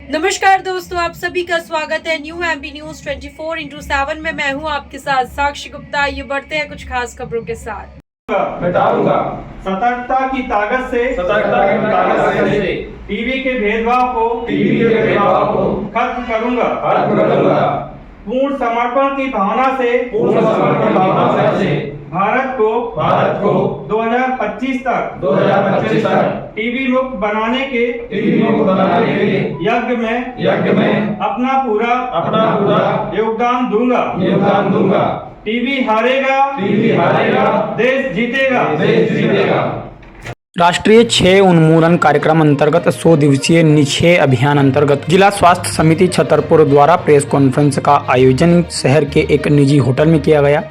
नमस्कार दोस्तों, आप सभी का स्वागत है न्यू एमपी न्यूज 24x7 में। मैं हूं आपके साथ साक्षी गुप्ता। ये बढ़ते हैं कुछ खास खबरों के साथ। मिटाऊंगा सतर्कता की ताकत से टीबी के भेदभाव को खत्म करूंगा। पूर्ण समर्पण की भावना से भारत को 2025 तक टीबी मुक्त बनाने के यज्ञ में अपना पूरा योगदान दूंगा। टीबी हारेगा, देश जीतेगा। राष्ट्रीय क्षय उन्मूलन कार्यक्रम अंतर्गत 100 दिवसीय निक्षय अभियान अंतर्गत जिला स्वास्थ्य समिति छतरपुर द्वारा प्रेस कॉन्फ्रेंस का आयोजन शहर के एक निजी होटल में किया गया।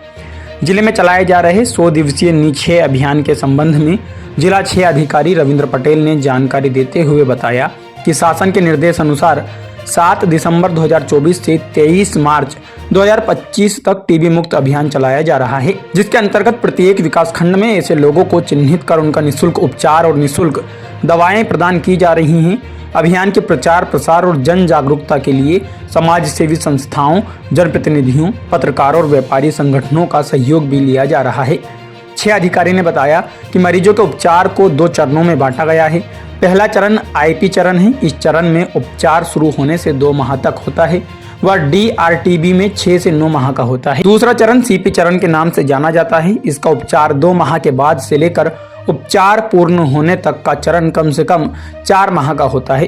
जिले में चलाए जा रहे 100 दिवसीय निक्षय अभियान के संबंध में जिला क्षय अधिकारी रविंद्र पटेल ने जानकारी देते हुए बताया कि शासन के निर्देश अनुसार 7 दिसंबर 2024 से 23 मार्च 2025 तक टीबी मुक्त अभियान चलाया जा रहा है, जिसके अंतर्गत प्रत्येक विकासखंड में ऐसे लोगों को चिन्हित कर उनका निःशुल्क उपचार और निःशुल्क दवाएं प्रदान की जा रही हैं। अभियान के प्रचार प्रसार और जन जागरूकता के लिए समाज सेवी संस्थाओं, जनप्रतिनिधियों, पत्रकारों और व्यापारी संगठनों का सहयोग भी लिया जा रहा है। क्षय अधिकारी ने बताया कि मरीजों के उपचार को 2 चरणों में बांटा गया है। पहला चरण आईपी चरण है। इस चरण में उपचार शुरू होने से 2 माह तक होता है व डीआरटीबी में 6 से 9 माह का होता है। दूसरा चरण सीपी चरण के नाम से जाना जाता है। इसका उपचार 2 माह के बाद से लेकर उपचार पूर्ण होने तक का चरण कम से कम 4 माह का होता है।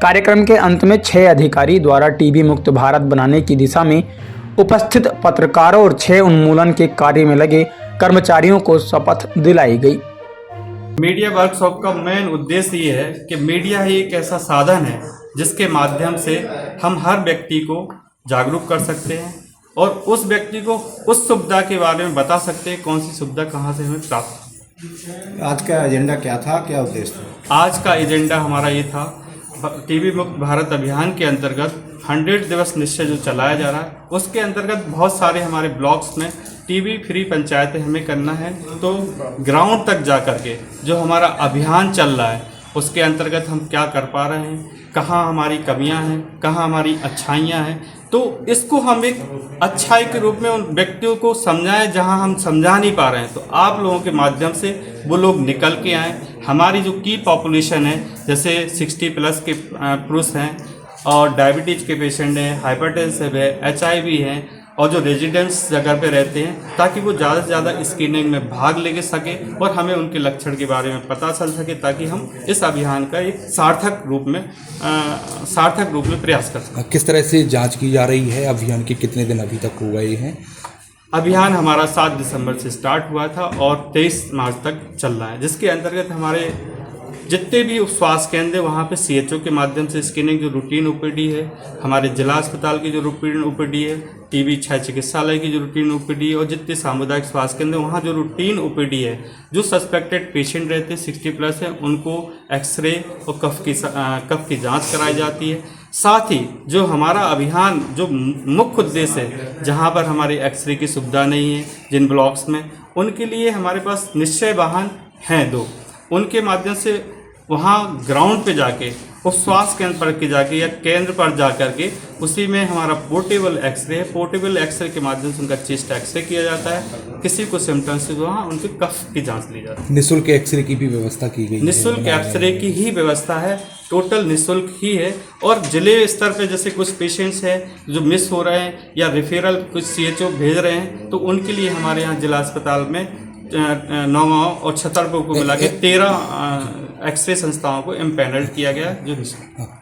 कार्यक्रम के अंत में क्षय अधिकारी द्वारा टीबी मुक्त भारत बनाने की दिशा में उपस्थित पत्रकारों और क्षय उन्मूलन के कार्य में लगे कर्मचारियों को शपथ दिलाई गई। मीडिया वर्कशॉप का मेन उद्देश्य ये है कि मीडिया ही एक ऐसा साधन है जिसके माध्यम से हम हर व्यक्ति को जागरूक कर सकते हैं और उस व्यक्ति को उस सुविधा के बारे में बता सकते हैं कौन सी सुविधा कहाँ से हमें प्राप्त। आज का एजेंडा क्या था, क्या उद्देश्य था? आज का एजेंडा हमारा ये था, टीबी मुक्त भारत अभियान के अंतर्गत 100 दिवस निश्चय जो चलाया जा रहा है उसके अंतर्गत बहुत सारे हमारे ब्लॉक्स में टीबी फ्री पंचायतें हमें करना है। तो ग्राउंड तक जा कर के जो हमारा अभियान चल रहा है उसके अंतर्गत हम क्या कर पा रहे हैं, कहाँ हमारी कमियां हैं, कहाँ हमारी अच्छाइयां हैं, तो इसको हम एक अच्छाई के रूप में उन व्यक्तियों को समझाएं जहां हम समझा नहीं पा रहे हैं। तो आप लोगों के माध्यम से वो लोग निकल के आएँ। हमारी जो की पॉपुलेशन है, जैसे 60+ के पुरुष हैं और डायबिटीज़ के पेशेंट हैं, हाइपरटेंसिव है, HIV हैं और जो रेजिडेंट्स जगह पे रहते हैं, ताकि वो ज़्यादा से ज़्यादा स्क्रीनिंग में भाग ले सके और हमें उनके लक्षण के बारे में पता चल सके, ताकि हम इस अभियान का एक सार्थक रूप में प्रयास कर सकें। किस तरह से जांच की जा रही है? अभियान के कितने दिन अभी तक हो गए हैं? अभियान हमारा 7 दिसंबर से स्टार्ट हुआ था और 23 मार्च तक चल रहा है, जिसके अंतर्गत हमारे जितने भी स्वास्थ्य केंद्र वहाँ पे CHO के माध्यम से स्क्रीनिंग जो रूटीन OPD है, हमारे जिला अस्पताल की जो रूटीन OPD है, टीबी क्षय चिकित्सालय की जो रूटीन OPD है और जितने सामुदायिक स्वास्थ्य केंद्र वहाँ जो रूटीन OPD है, जो सस्पेक्टेड पेशेंट रहते हैं 60+ हैं उनको एक्सरे और कफ की जाँच कराई जाती है। साथ ही जो हमारा अभियान जो मुख्य उद्देश्य है, जहाँ पर हमारे एक्सरे की सुविधा नहीं है जिन ब्लॉक्स में, उनके लिए हमारे पास निश्चय वाहन हैं 2। उनके माध्यम से वहाँ ग्राउंड पे जाके उस स्वास्थ्य केंद्र पर के जाके या केंद्र पर जा कर के उसी में हमारा पोर्टेबल एक्सरे के माध्यम से उनका चेस्ट एक्सरे किया जाता है। किसी को सिम्टम्स से वहाँ उनके कफ की जांच ली जाती है। निःशुल्क एक्सरे की भी व्यवस्था की गई है? निःशुल्क एक्सरे की ही व्यवस्था है, टोटल निःशुल्क ही है। और जिले स्तर पे जैसे कुछ पेशेंट्स हैं जो मिस हो रहे हैं या रेफरल कुछ CHO भेज रहे हैं, तो उनके लिए हमारे यहाँ जिला अस्पताल में नौगांव और छतरपुर को मिला के 13 एक्सरे संस्थाओं को इम्पैनल किया गया जो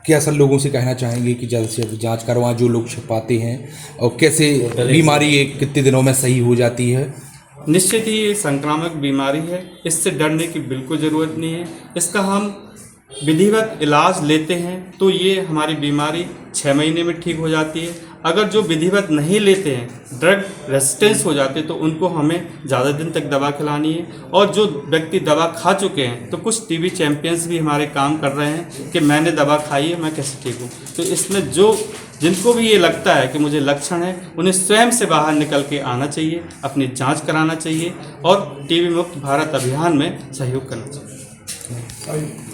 क्या सर लोगों से कहना चाहेंगे कि जल्द से जल्द जांच करवाएं जो लोग छिपाते हैं, और कैसे बीमारी कितने दिनों में सही हो जाती है? निश्चित ही ये संक्रामक बीमारी है, इससे डरने की बिल्कुल ज़रूरत नहीं है। इसका हम विधिवत इलाज लेते हैं तो ये हमारी बीमारी 6 महीने में ठीक हो जाती है। अगर जो विधिवत नहीं लेते हैं, ड्रग रेजिस्टेंस हो जाते, तो उनको हमें ज़्यादा दिन तक दवा खिलानी है। और जो व्यक्ति दवा खा चुके हैं, तो कुछ टीबी चैंपियंस भी हमारे काम कर रहे हैं कि मैंने दवा खाई है, मैं कैसे ठीक हूँ। तो इसमें जिनको भी ये लगता है कि मुझे लक्षण है, उन्हें स्वयं से बाहर निकल के आना चाहिए, अपनी जांच कराना चाहिए और टीबी मुक्त भारत अभियान में सहयोग करना चाहिए।